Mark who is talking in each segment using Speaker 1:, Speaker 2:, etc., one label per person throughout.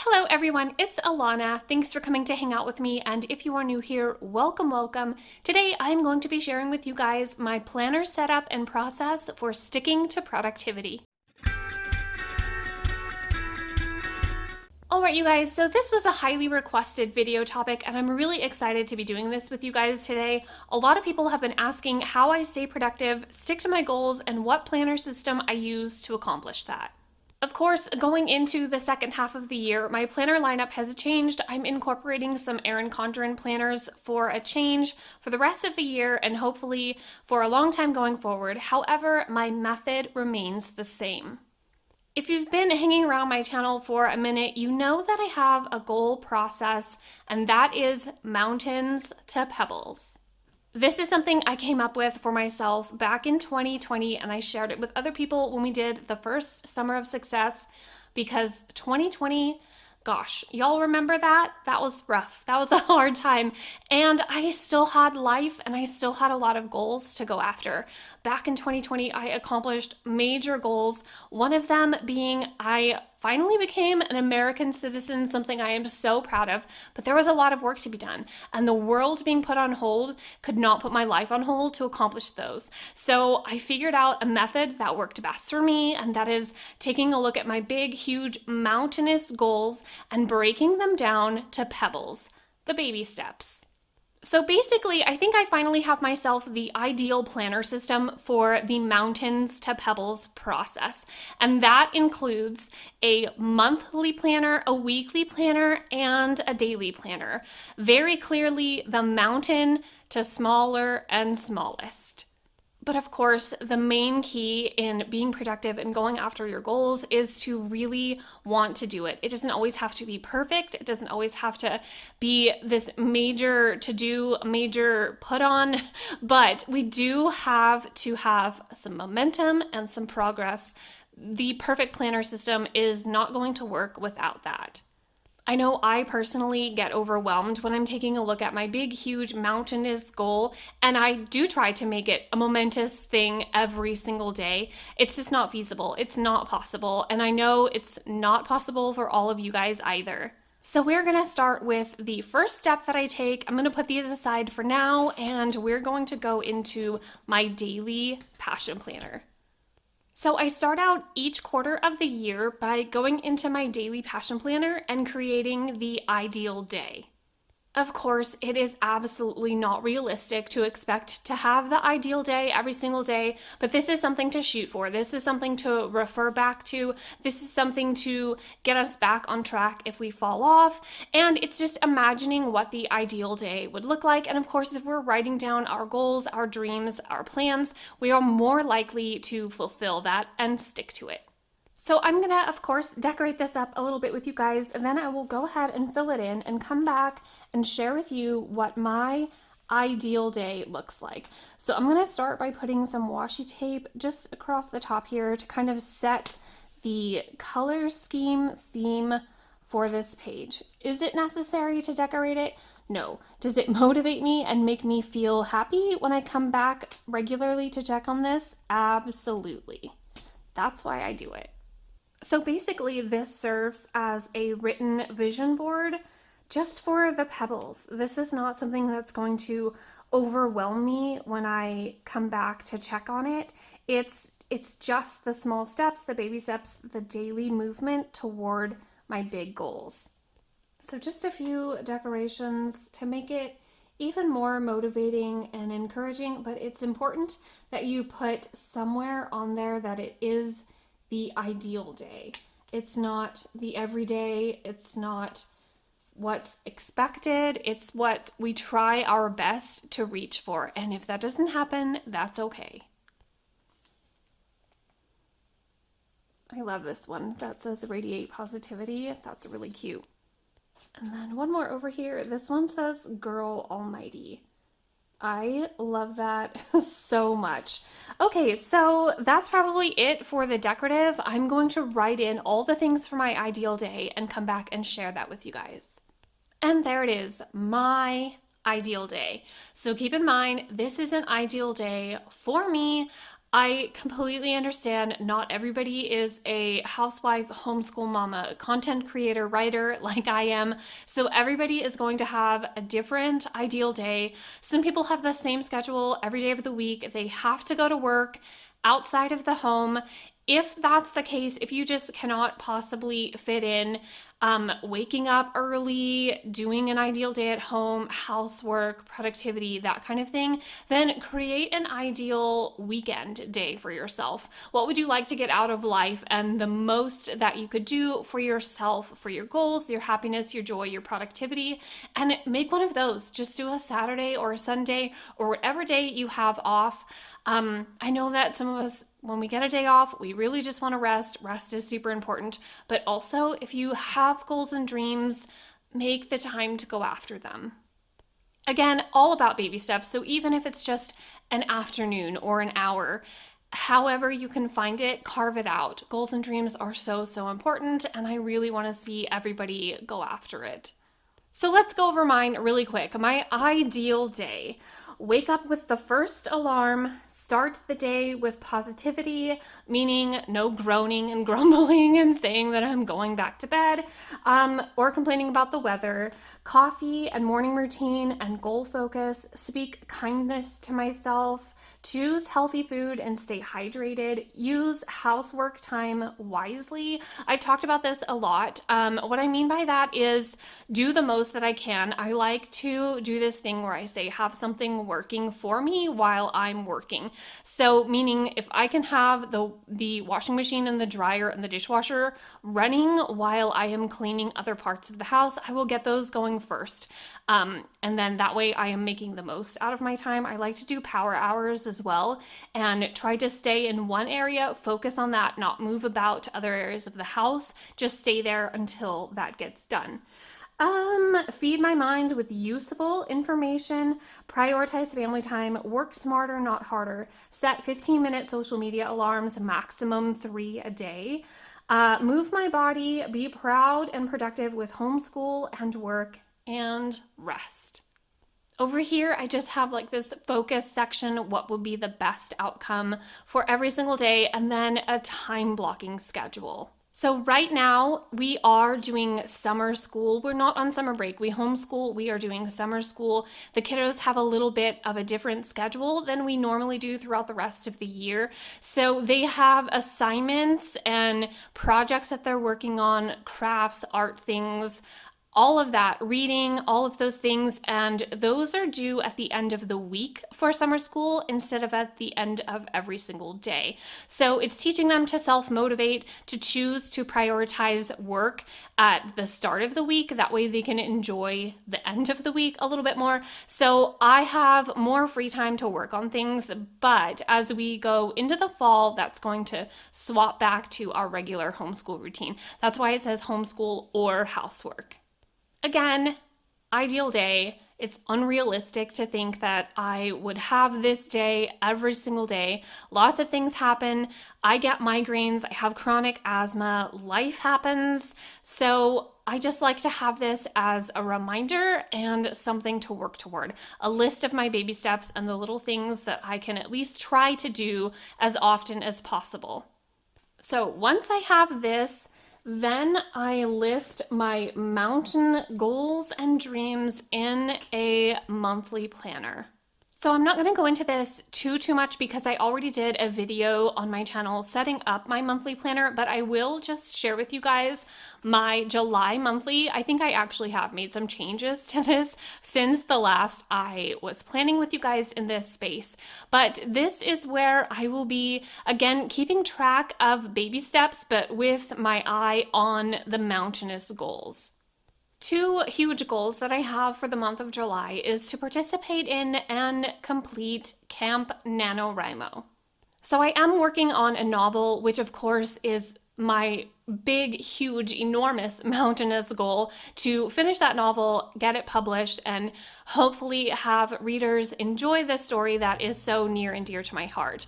Speaker 1: Hello everyone, it's Alana. Thanks for coming to hang out with me, and if you are new here, welcome, welcome. Today I'm going to be sharing with you guys my planner setup and process for sticking to productivity. Alright you guys, so this was a highly requested video topic and I'm really excited to be doing this with you guys today. A lot of people have been asking how I stay productive, stick to my goals, and what planner system I use to accomplish that. Of course, going into the second half of the year, my planner lineup has changed. I'm incorporating some Erin Condren planners for a change for the rest of the year and hopefully for a long time going forward. However, my method remains the same. If you've been hanging around my channel for a minute, you know that I have a goal process, and that is mountains to pebbles. This is something I came up with for myself back in 2020, and I shared it with other people when we did the first Summer of Success, because 2020, gosh, y'all remember that? That was rough. That was a hard time. And I still had life and I still had a lot of goals to go after. Back in 2020, I accomplished major goals. One of them being I finally became an American citizen, something I am so proud of, but there was a lot of work to be done, and the world being put on hold could not put my life on hold to accomplish those. So I figured out a method that worked best for me, and that is taking a look at my big, huge, mountainous goals and breaking them down to pebbles, the baby steps. So basically, I think I finally have myself the ideal planner system for the mountains to pebbles process. And that includes a monthly planner, a weekly planner, and a daily planner. Very clearly, the mountain to smaller and smallest. But of course, the main key in being productive and going after your goals is to really want to do it. It doesn't always have to be perfect. It doesn't always have to be this major to-do, major put-on, but we do have to have some momentum and some progress. The perfect planner system is not going to work without that. I know I personally get overwhelmed when I'm taking a look at my big, huge, mountainous goal, and I do try to make it a momentous thing every single day. It's just not feasible. It's not possible, and I know it's not possible for all of you guys either. So we're going to start with the first step that I take. I'm going to put these aside for now, and we're going to go into my daily passion planner. So I start out each quarter of the year by going into my daily passion planner and creating the ideal day. Of course, it is absolutely not realistic to expect to have the ideal day every single day, but this is something to shoot for. This is something to refer back to. This is something to get us back on track if we fall off. And it's just imagining what the ideal day would look like. And of course, if we're writing down our goals, our dreams, our plans, we are more likely to fulfill that and stick to it. So I'm gonna, of course, decorate this up a little bit with you guys, and then I will go ahead and fill it in and come back and share with you what my ideal day looks like. So I'm gonna start by putting some washi tape just across the top here to kind of set the color scheme theme for this page. Is it necessary to decorate it? No. Does it motivate me and make me feel happy when I come back regularly to check on this? Absolutely. That's why I do it. So basically, this serves as a written vision board just for the pebbles. This is not something that's going to overwhelm me when I come back to check on it. It's just the small steps, the baby steps, the daily movement toward my big goals. So just a few decorations to make it even more motivating and encouraging, but it's important that you put somewhere on there that it is the ideal day. It's not the everyday, it's not what's expected, it's what we try our best to reach for. And if that doesn't happen, that's okay. I love this one that says radiate positivity. That's really cute. And then one more over here. This one says girl almighty. I love that so much. Okay, so that's probably it for the decorative. I'm going to write in all the things for my ideal day and come back and share that with you guys. And there it is, my ideal day. So keep in mind, this is an ideal day for me. I completely understand not everybody is a housewife, homeschool mama, content creator, writer like I am. So everybody is going to have a different ideal day. Some people have the same schedule every day of the week. They have to go to work outside of the home. If that's the case, if you just cannot possibly fit in waking up early, doing an ideal day at home, housework, productivity, that kind of thing, then create an ideal weekend day for yourself. What would you like to get out of life and the most that you could do for yourself, for your goals, your happiness, your joy, your productivity, and make one of those. Just do a Saturday or a Sunday or whatever day you have off. I know that some of us, when we get a day off, we really just want to rest. Rest is super important. But also, if you have goals and dreams, make the time to go after them. Again, all about baby steps. So even if it's just an afternoon or an hour, however you can find it, carve it out. Goals and dreams are so, so important. And I really want to see everybody go after it. So let's go over mine really quick. My ideal day. Wake up with the first alarm, start the day with positivity, meaning no groaning and grumbling and saying that I'm going back to bed, or complaining about the weather. Coffee and morning routine and goal focus, speak kindness to myself, choose healthy food and stay hydrated, use housework time wisely. I've talked about this a lot. What I mean by that is do the most that I can. I like to do this thing where I say have something working for me while I'm working. So meaning if I can have the washing machine and the dryer and the dishwasher running while I am cleaning other parts of the house, I will get those going first. And then that way I am making the most out of my time. I like to do power hours as well and try to stay in one area, focus on that, not move about to other areas of the house, just stay there until that gets done. Feed my mind with useful information, prioritize family time, work smarter, not harder, set 15-minute social media alarms, maximum 3 a day. Move my body, be proud and productive with homeschool and work, and rest. Over here, I just have like this focus section, what would be the best outcome for every single day, and then a time blocking schedule. So right now we are doing summer school. We're not on summer break. We homeschool. We are doing summer school. The kiddos have a little bit of a different schedule than we normally do throughout the rest of the year. So they have assignments and projects that they're working on, crafts, art things, all of that, reading, all of those things, and those are due at the end of the week for summer school instead of at the end of every single day. So it's teaching them to self-motivate, to choose to prioritize work at the start of the week. That way they can enjoy the end of the week a little bit more. So I have more free time to work on things, but as we go into the fall, that's going to swap back to our regular homeschool routine. That's why it says homeschool or housework. Again, ideal day. It's unrealistic to think that I would have this day every single day. Lots of things happen. I get migraines. I have chronic asthma. Life happens. So I just like to have this as a reminder and something to work toward. A list of my baby steps and the little things that I can at least try to do as often as possible. So once I have this, then I list my mountain goals and dreams in a monthly planner. So I'm not going to go into this too much because I already did a video on my channel setting up my monthly planner, but I will just share with you guys my July monthly. I think I actually have made some changes to this since the last I was planning with you guys in this space. But this is where I will be, again, keeping track of baby steps, but with my eye on the mountainous goals. 2 huge goals that I have for the month of July is to participate in and complete Camp NaNoWriMo. So I am working on a novel, which of course is my big, huge, enormous, mountainous goal to finish that novel, get it published, and hopefully have readers enjoy this story that is so near and dear to my heart.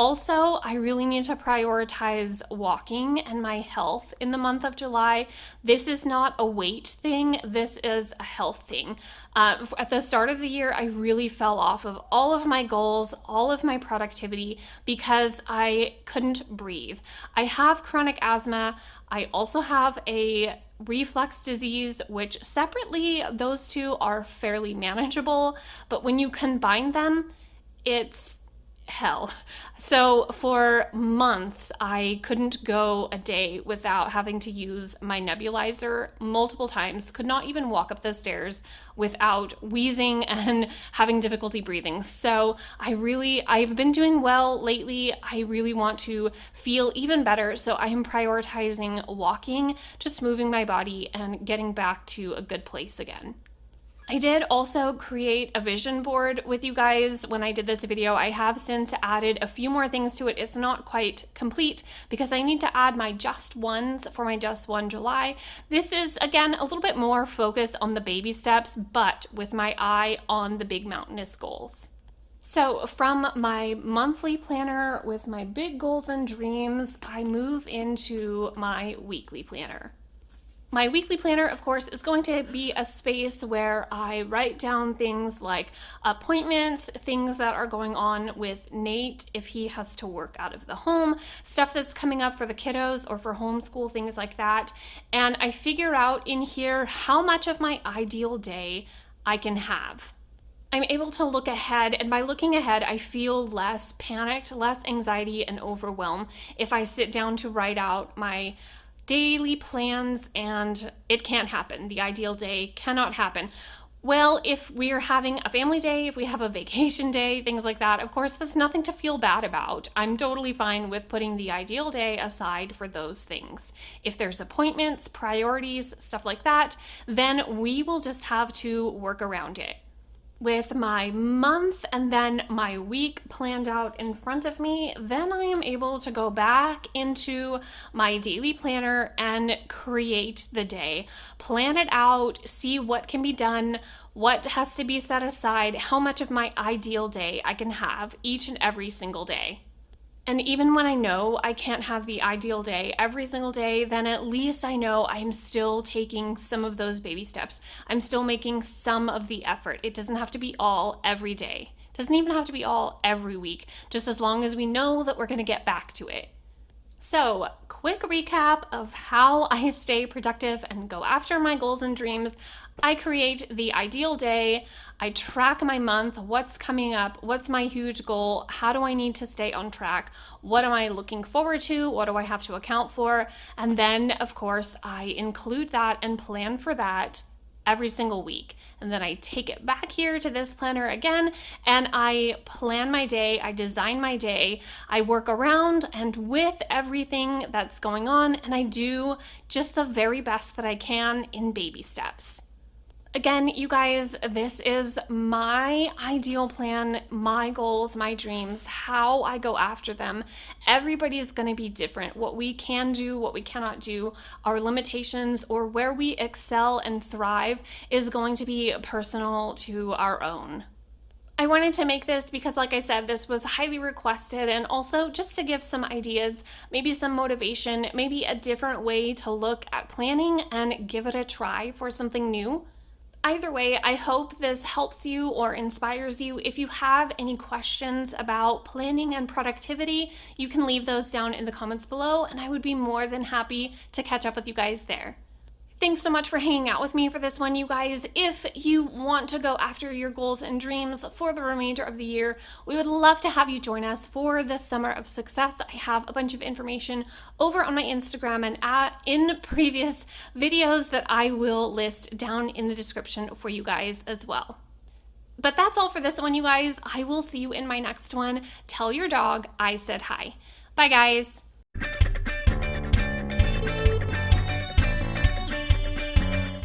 Speaker 1: Also, I really need to prioritize walking and my health in the month of July. This is not a weight thing, this is a health thing. At the start of the year, I really fell off of all of my goals, all of my productivity, because I couldn't breathe. I have chronic asthma. I also have a reflux disease, which separately, those two are fairly manageable, but when you combine them, it's hell. So for months, I couldn't go a day without having to use my nebulizer multiple times, could not even walk up the stairs without wheezing and having difficulty breathing. So I've been doing well lately. I really want to feel even better. So I am prioritizing walking, just moving my body and getting back to a good place again. I did also create a vision board with you guys when I did this video. I have since added a few more things to it. It's not quite complete because I need to add my just ones for my just one July. This is, again, a little bit more focused on the baby steps, but with my eye on the big mountainous goals. So from my monthly planner with my big goals and dreams, I move into my weekly planner. My weekly planner, of course, is going to be a space where I write down things like appointments, things that are going on with Nate if he has to work out of the home, stuff that's coming up for the kiddos or for homeschool, things like that. And I figure out in here how much of my ideal day I can have. I'm able to look ahead, and by looking ahead, I feel less panicked, less anxiety and overwhelm if I sit down to write out my daily plans and it can't happen. The ideal day cannot happen. Well, if we're having a family day, if we have a vacation day, things like that, of course, there's nothing to feel bad about. I'm totally fine with putting the ideal day aside for those things. If there's appointments, priorities, stuff like that, then we will just have to work around it. With my month and then my week planned out in front of me, then I am able to go back into my daily planner and create the day. Plan it out, see what can be done, what has to be set aside, how much of my ideal day I can have each and every single day. And even when I know I can't have the ideal day every single day, then at least I know I'm still taking some of those baby steps. I'm still making some of the effort. It doesn't have to be all every day. It doesn't even have to be all every week, just as long as we know that we're going to get back to it. So, quick recap of how I stay productive and go after my goals and dreams. I create the ideal day. I track my month, what's coming up, what's my huge goal, how do I need to stay on track, what am I looking forward to, what do I have to account for, and then, of course, I include that and plan for that every single week. And then I take it back here to this planner again, and I plan my day, I design my day, I work around and with everything that's going on, and I do just the very best that I can in baby steps. Again, you guys, this is my ideal plan, my goals, my dreams, how I go after them. Everybody's going to be different. What we can do, what we cannot do, our limitations, or where we excel and thrive is going to be personal to our own. I wanted to make this because, like I said, this was highly requested, and also just to give some ideas, maybe some motivation, maybe a different way to look at planning and give it a try for something new. Either way, I hope this helps you or inspires you. If you have any questions about planning and productivity, you can leave those down in the comments below, and I would be more than happy to catch up with you guys there. Thanks so much for hanging out with me for this one, you guys. If you want to go after your goals and dreams for the remainder of the year, we would love to have you join us for the Summer of Success. I have a bunch of information over on my Instagram and in previous videos that I will list down in the description for you guys as well. But that's all for this one, you guys. I will see you in my next one. Tell your dog I said hi. Bye, guys.